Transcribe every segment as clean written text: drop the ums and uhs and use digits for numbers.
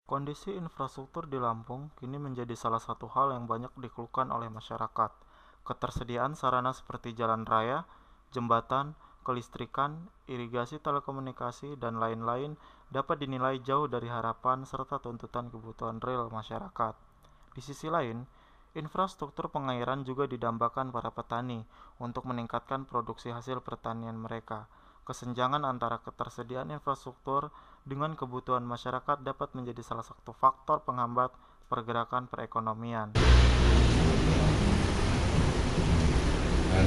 Kondisi infrastruktur di Lampung kini menjadi salah satu hal yang banyak dikeluhkan oleh masyarakat. Ketersediaan sarana seperti jalan raya, jembatan, kelistrikan, irigasi telekomunikasi, dan lain-lain dapat dinilai jauh dari harapan serta tuntutan kebutuhan real masyarakat. Di sisi lain, infrastruktur pengairan juga didambakan para petani untuk meningkatkan produksi hasil pertanian mereka. Kesenjangan antara ketersediaan infrastruktur dengan kebutuhan masyarakat dapat menjadi salah satu faktor penghambat pergerakan perekonomian.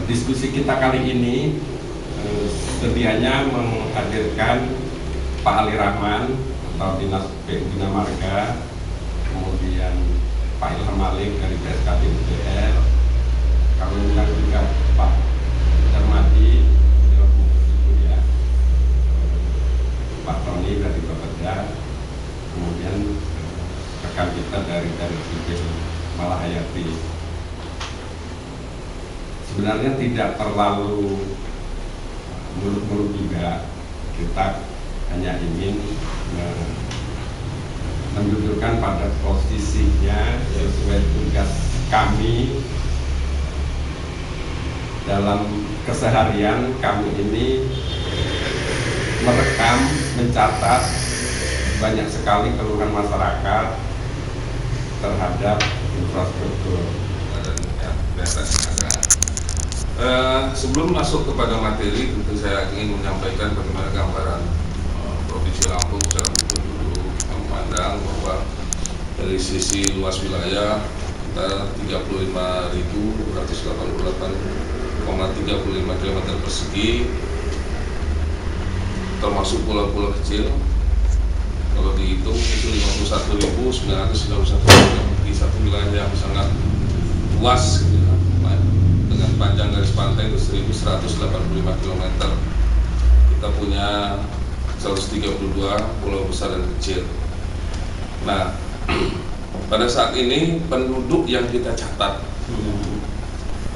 Diskusi kita kali ini sedianya menghadirkan Pak Ali Rahman atau Dinas PU Bina Marga, kemudian Pak Ilham Malik dari BSKD UGR, kami undang juga Pak Darmadi, Pak Tony dari Bapeda, kemudian rekan kita dari Sipil Malahayati. Sebenarnya tidak terlalu muluk-muluk juga, kita hanya ingin mendudukkan pada posisinya sesuai tugas kami dalam keseharian. Kami ini merekam, mencatat banyak sekali keluhan masyarakat terhadap infrastruktur. Sebelum masuk kepada materi, tentu saya ingin menyampaikan bagaimana gambaran Provinsi Lampung secara dulu memandang bahwa dari sisi luas wilayah kita 35.288,35 km persegi, termasuk pulau-pulau kecil. Kalau dihitung itu 51.991 di satu wilayah yang sangat luas, gitu ya. Dengan panjang garis pantai itu 1.185 km. Kita punya 132 pulau besar dan kecil. Nah, pada saat ini penduduk yang kita catat,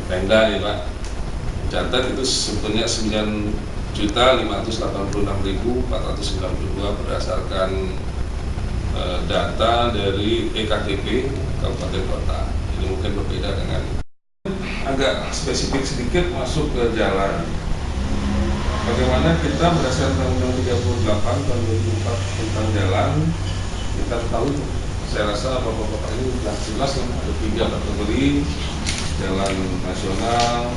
Pemda ya Pak, catat itu sebetulnya 9.586.492 berdasarkan data dari EKTP Kabupaten Kota. Ini mungkin berbeda dengan agak spesifik sedikit masuk ke jalan. Bagaimana kita berdasarkan Undang-Undang 38 tahun 2004 tentang jalan, kita tahu, saya rasa bapak-bapak ini sudah jelas ada 3 kategori: jalan nasional,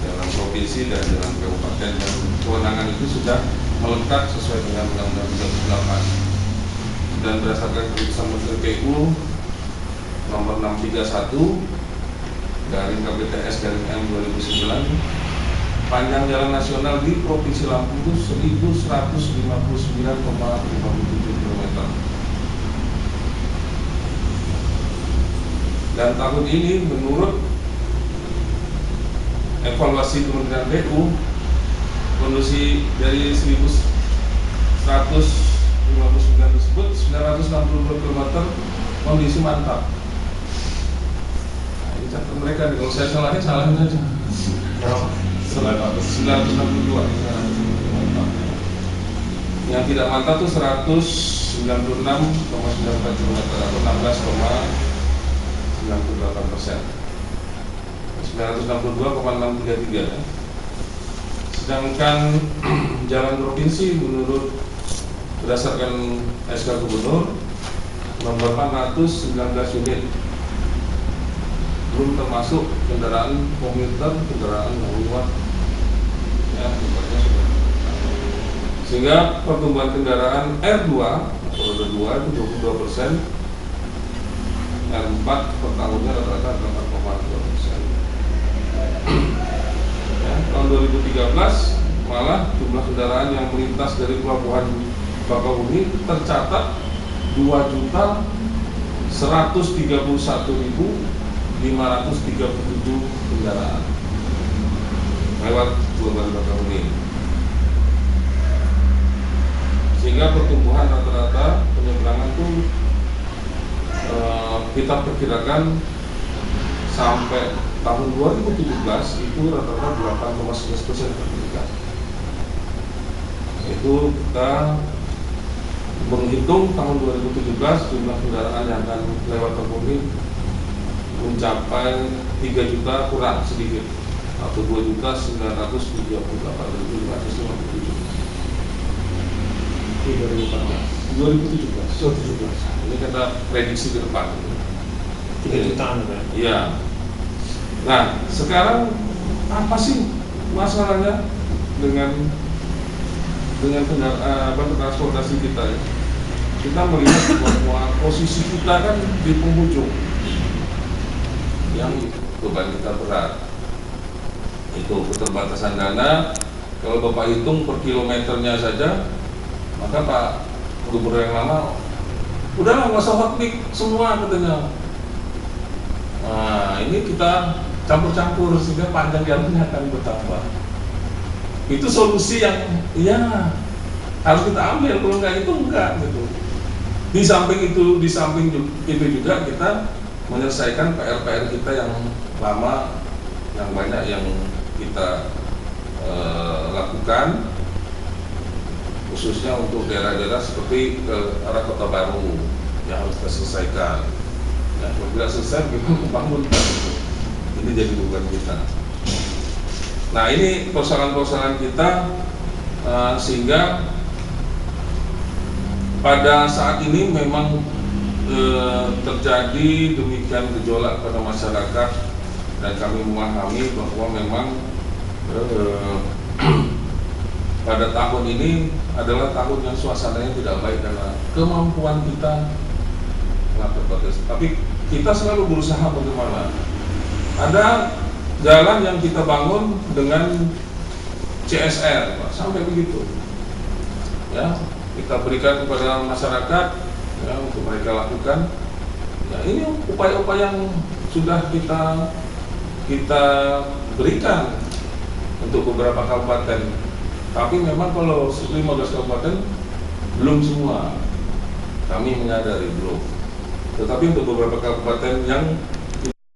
jalan provinsi, dan jalan kabupaten. Dan kewenangan itu sudah melekat sesuai dengan Undang-Undang 38. Dan berdasarkan keputusan Menteri PU nomor 631 garing KPTS garing M 2009, panjang jalan nasional di Provinsi Lampung itu 1.159,57 km. Dan tahun ini menurut evaluasi Kementerian PU, kondisi dari 1.159 tersebut 962 km kondisi mantap. Catat mereka, kalau saya salahin saja. 962. Yang tidak mantap itu 196,94 km atau 16,98%. 962,633. Sedangkan jalan provinsi menurut berdasarkan SK Gubernur nomor 419 unit, belum termasuk kendaraan komuter, kendaraan luar, ya, sehingga pertumbuhan kendaraan R2 atau roda 2 itu 22%, R4 per tahunnya rata-rata 8,2%. Ya, tahun 2013 malah jumlah kendaraan yang melintas dari pelabuhan Bakahuni tercatat 2.131.537 kendaraan lewat pelabuhan Bakahuni, sehingga pertumbuhan rata-rata penyeberangan itu kita perkirakan sampai tahun 2017 itu rata-rata 8,11% peningkat. Itu kita menghitung tahun 2017 jumlah kendaraan yang akan lewat Teboni mencapai 3 juta kurang sedikit, atau 2.938.557 di 2017. Ini kata prediksi ke depan. 3 jutaan kan? Iya. Nah, sekarang apa sih masalahnya dengan transportasi kita ya? Kita melihat bahwa posisi kita kan di penghujung yang beban kita berat. Itu keterbatasan dana. Kalau Bapak hitung per kilometernya saja, maka Pak Gubernur yang lama udahlah nggak usah hotmix semua katanya. Nah, ini kita campur-campur sehingga panjang jalannya akan bertambah. Itu solusi yang ya harus kita ambil, kalau nggak itu enggak gitu. Di samping itu juga kita menyelesaikan PR-PR kita yang lama, yang banyak yang kita lakukan, khususnya untuk daerah-daerah seperti ke arah Kota Baru yang harus kita selesaikan. Ya, kalau tidak selesai, kita membangun. Ini jadi beban kita. Nah, ini persoalan-persoalan kita sehingga pada saat ini memang terjadi demikian gejolak pada masyarakat, dan kami memahami bahwa memang pada tahun ini adalah tahun yang suasananya tidak baik karena kemampuan kita sangat terbatas. Tapi kita selalu berusaha bagaimana. Ada jalan yang kita bangun dengan CSR, Pak, sampai begitu. Ya, kita berikan kepada masyarakat ya, untuk mereka lakukan. Ya, ini upaya-upaya yang sudah kita berikan untuk beberapa kabupaten. Tapi memang kalau 15 kabupaten belum semua, kami menyadari belum. Tetapi untuk beberapa kabupaten yang